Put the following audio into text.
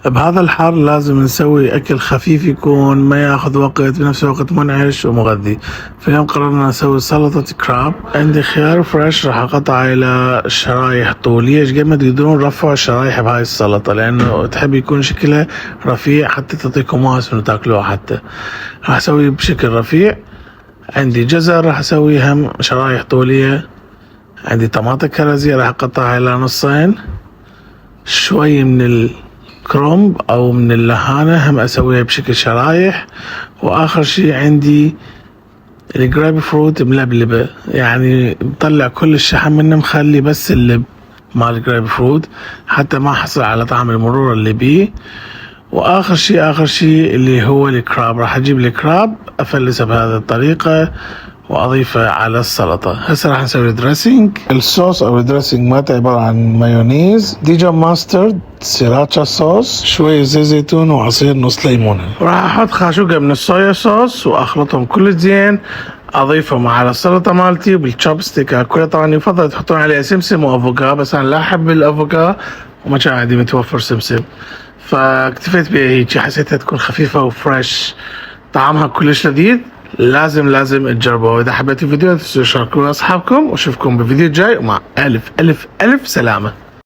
بهذا الحر لازم نسوي أكل خفيف يكون ما ياخذ وقت بنفس الوقت منعش ومغذي. فاليوم قررنا نسوي سلطة كراب. عندي خيار فريش راح أقطعه إلى شرايح طولية. ايش قد ما تقدرون رفعوا الشرايح بهاي السلطة لأنه تحب يكون شكلها رفيع حتى تعطيكم واس إنه تاكلوها. حتى راح أسويه بشكل رفيع. عندي جزر راح أسويه هم شرايح طولية. عندي طماطة كرزية راح أقطعها إلى نصين. شوي من الكرنب او من اللهانة هم اسويها بشكل شرايح. واخر شي عندي الجريب فروت ملبلبة، يعني بطلع كل الشحم منه مخلي بس اللب مال الجريب فروت حتى ما احصل على طعم المرورة اللي بيه. واخر شي اللي هو الكراب. راح اجيب الكراب افلسه بهذه الطريقة واضيفه على السلطة. هسه راح نسوي الدريسنج. الصوص او الدريسنج مالته عبارة عن مايونيز، ديجون ماسترد، سيراتشا صوص، شوية زيت زيتون وعصير نص ليمونة. راح احط خاشوقة من الصويا صوص واخلطهم كل زين، اضيفهم على السلطة مالتي بالتشوبستيك اكلها. طبعا يفضل تحطون عليها سمسم وافوكا، بس انا لا احب الافوكا وما كان عندي متوفر سمسم، فاكتفيت بها هيك. حسيتها تكون خفيفة وفريش، طعمها كلش لذيذ. لازم تجربوه. اذا حبيتوا الفيديو لا تنسوا تشاركوه مع اصحابكم، واشوفكم بالفيديو الجاي، ومع الف سلامة.